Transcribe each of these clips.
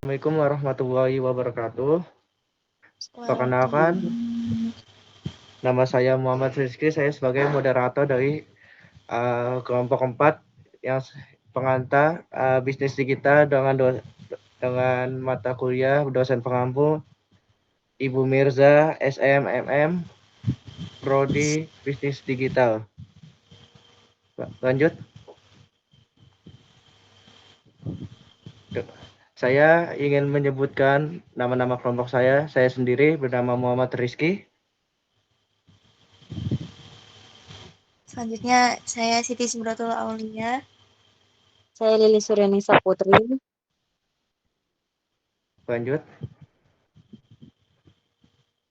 Assalamualaikum warahmatullahi wabarakatuh. Perkenalkan, Waalaikumsalam. nama saya Muhammad Rizky. Saya sebagai moderator dari kelompok 4 yang pengantar bisnis digital dengan mata kuliah dosen pengampu Ibu Mirza SMMM Prodi Bisnis Digital. Lanjut. Saya ingin menyebutkan nama-nama kelompok saya. Saya sendiri bernama Muhammad Rizky. Selanjutnya saya Siti Subratul Aulia. Saya Lili Suryani Saputri. Lanjut.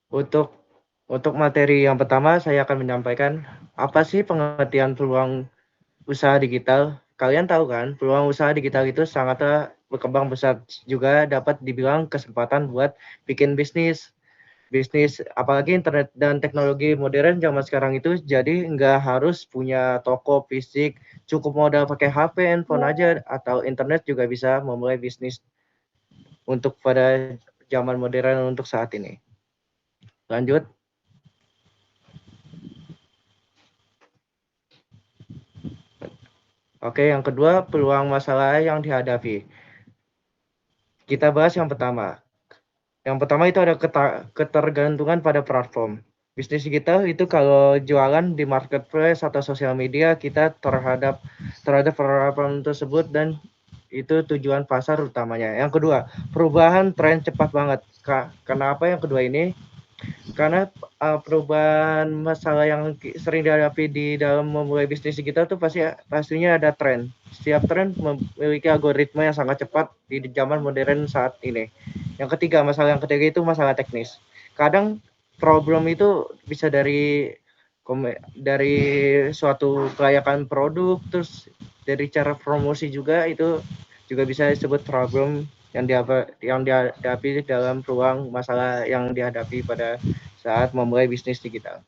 Untuk materi yang pertama, saya akan menyampaikan apa sih pengertian peluang usaha digital. Kalian tahu kan, peluang usaha digital itu sangatlah berkembang besar, juga dapat dibilang kesempatan buat bikin bisnis. Apalagi internet dan teknologi modern zaman sekarang itu, jadi nggak harus punya toko fisik, cukup modal pakai HP, handphone aja, atau internet juga bisa memulai bisnis untuk pada zaman modern untuk saat ini. Lanjut. Oke, yang kedua, peluang masalah yang dihadapi. Kita bahas yang pertama. Yang pertama itu ada ketergantungan pada platform. Bisnis digital itu kalau jualan di marketplace atau sosial media, kita terhadap platform tersebut, dan itu tujuan pasar utamanya. Yang kedua, perubahan tren cepat banget. Kenapa yang kedua ini? Karena perubahan masalah yang sering dihadapi di dalam memulai bisnis digital tuh pastinya ada tren. Setiap tren memiliki algoritma yang sangat cepat di zaman modern saat ini. Masalah yang ketiga itu masalah teknis. Kadang problem itu bisa dari suatu kelayakan produk, terus dari cara promosi juga, itu juga bisa disebut problem yang dihadapi dalam peluang masalah yang dihadapi pada saat memulai bisnis digital.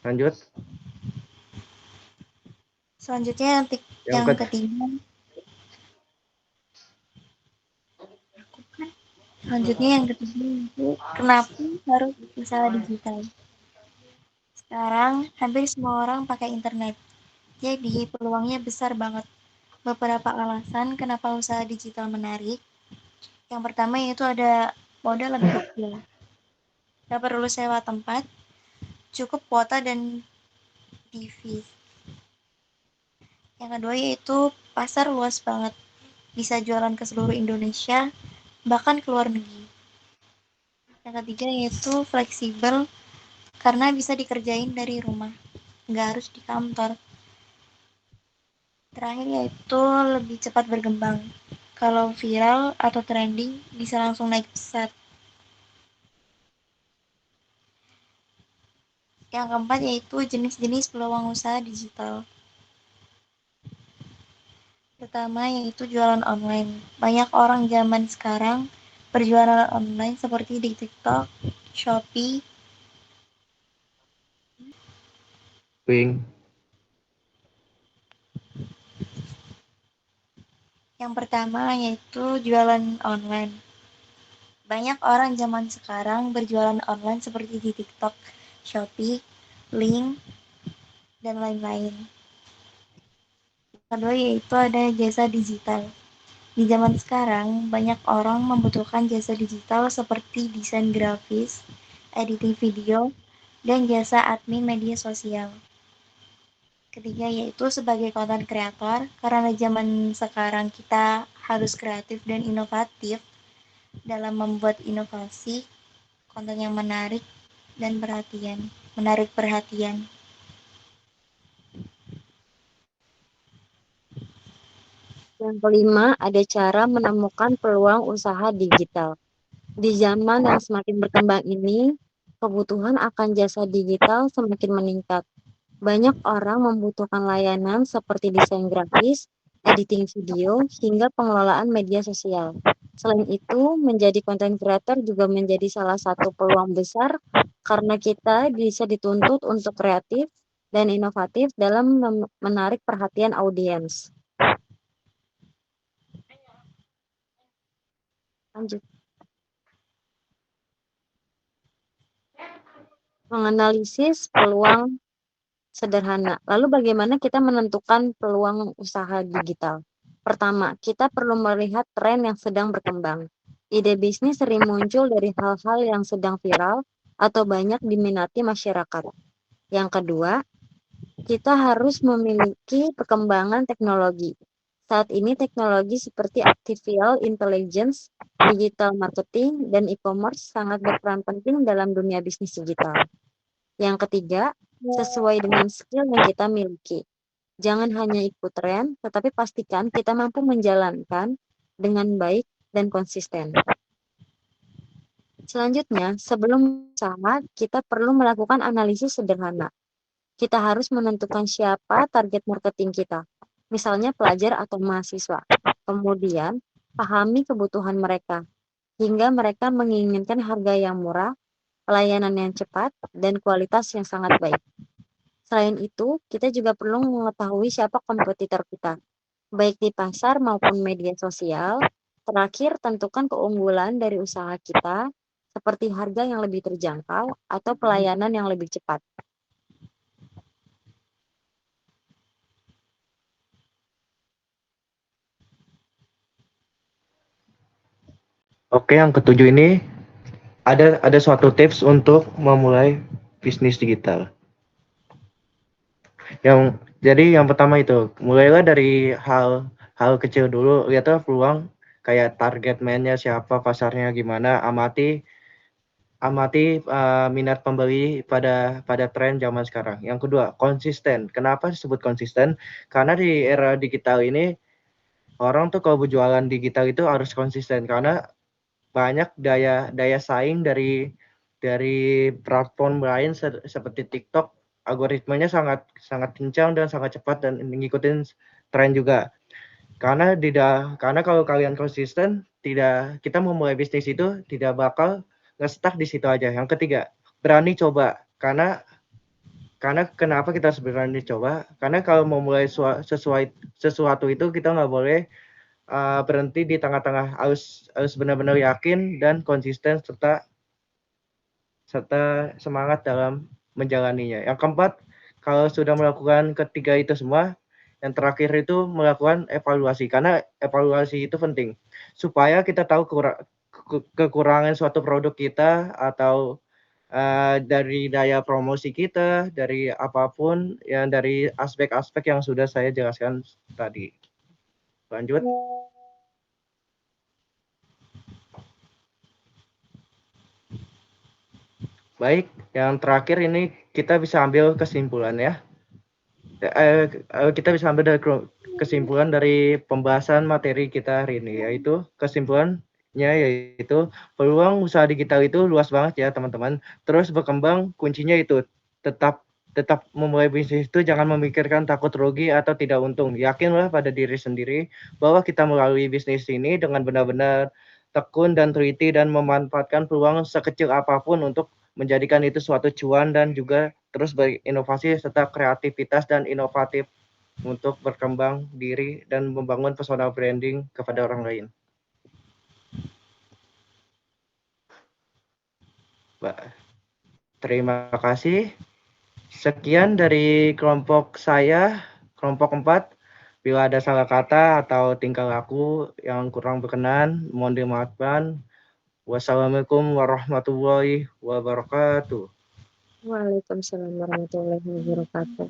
Lanjut. Selanjutnya Yang yang ke ketiga. Selanjutnya yang ketiga itu kenapa harus usaha digital? Sekarang hampir semua orang pakai internet. Jadi peluangnya besar banget. Beberapa alasan kenapa usaha digital menarik. Yang pertama yaitu ada modal lebih kecil. Tidak perlu sewa tempat, cukup kuota dan TV. Yang kedua yaitu pasar luas banget. Bisa jualan ke seluruh Indonesia, bahkan ke luar negeri. Yang ketiga yaitu fleksibel karena bisa dikerjain dari rumah, nggak harus di kantor. Terakhir yaitu lebih cepat berkembang. Kalau viral atau trending bisa langsung naik pesat. Yang keempat yaitu jenis-jenis peluang usaha digital. Pertama yaitu jualan online. Banyak orang zaman sekarang berjualan online seperti di TikTok, Shopee. Wing. Yang pertama yaitu jualan online. Banyak orang zaman sekarang berjualan online seperti di TikTok, Shopee, Link, dan lain-lain. Kedua yaitu ada jasa digital. Di zaman sekarang, banyak orang membutuhkan jasa digital seperti desain grafis, editing video, dan jasa admin media sosial. Ketiga yaitu sebagai content creator, karena zaman sekarang kita harus kreatif dan inovatif dalam membuat inovasi, konten yang menarik perhatian. Yang kelima, ada cara menemukan peluang usaha digital. Di zaman yang semakin berkembang ini, kebutuhan akan jasa digital semakin meningkat. Banyak orang membutuhkan layanan seperti desain grafis, editing video, hingga pengelolaan media sosial. Selain itu, menjadi content creator juga menjadi salah satu peluang besar karena kita bisa dituntut untuk kreatif dan inovatif dalam menarik perhatian audiens. Lanjut. Menganalisis peluang sederhana. Lalu bagaimana kita menentukan peluang usaha digital? Pertama, kita perlu melihat tren yang sedang berkembang. Ide bisnis sering muncul dari hal-hal yang sedang viral atau banyak diminati masyarakat. Yang kedua, kita harus memiliki perkembangan teknologi. Saat ini teknologi seperti artificial intelligence, digital marketing, dan e-commerce sangat berperan penting dalam dunia bisnis digital. Yang ketiga, sesuai dengan skill yang kita miliki. Jangan hanya ikut tren, tetapi pastikan kita mampu menjalankan dengan baik dan konsisten. Selanjutnya, sebelum usaha, kita perlu melakukan analisis sederhana. Kita harus menentukan siapa target marketing kita, misalnya pelajar atau mahasiswa. Kemudian, pahami kebutuhan mereka, hingga mereka menginginkan harga yang murah, pelayanan yang cepat, dan kualitas yang sangat baik. Selain itu, kita juga perlu mengetahui siapa kompetitor kita, baik di pasar maupun media sosial. Terakhir, tentukan keunggulan dari usaha kita, seperti harga yang lebih terjangkau atau pelayanan yang lebih cepat. Oke, yang ketujuh ini ada suatu tips untuk memulai bisnis digital. Jadi yang pertama itu, mulailah dari hal kecil dulu, lihatlah peluang kayak target mainnya siapa, pasarnya gimana, amati minat pembeli pada tren zaman sekarang. Yang kedua, konsisten. Kenapa disebut konsisten? Karena di era digital ini orang tuh kalau berjualan digital itu harus konsisten karena banyak daya saing dari platform lain seperti TikTok. Algoritmanya sangat sangat kencang dan sangat cepat dan ngikutin tren juga. Karena kalau kalian konsisten, kita memulai bisnis itu tidak bakal nge-stuck di situ aja. Yang ketiga, berani coba. Karena kenapa kita harus berani coba? Karena kalau mau mulai sesuatu itu kita nggak boleh berhenti di tengah-tengah. Harus benar-benar yakin dan konsisten serta semangat dalam menjalaninya. Yang keempat, kalau sudah melakukan ketiga itu semua, yang terakhir itu melakukan evaluasi karena evaluasi itu penting supaya kita tahu kekurangan suatu produk kita atau dari daya promosi kita, dari apapun yang dari aspek-aspek yang sudah saya jelaskan tadi. Lanjut. Baik, yang terakhir ini kita bisa ambil kesimpulan ya. Kita bisa ambil dari kesimpulan dari pembahasan materi kita hari ini, yaitu kesimpulannya yaitu peluang usaha digital itu luas banget ya teman-teman. Terus berkembang kuncinya itu tetap memulai bisnis itu jangan memikirkan takut rugi atau tidak untung. Yakinlah pada diri sendiri bahwa kita melalui bisnis ini dengan benar-benar tekun dan teliti dan memanfaatkan peluang sekecil apapun untuk menjadikan itu suatu cuan dan juga terus berinovasi serta kreativitas dan inovatif untuk berkembang diri dan membangun personal branding kepada orang lain. Terima kasih. Sekian dari kelompok saya, kelompok 4. Bila ada salah kata atau tingkah laku yang kurang berkenan, mohon dimaafkan. Wassalamualaikum warahmatullahi wabarakatuh. Waalaikumsalam warahmatullahi wabarakatuh.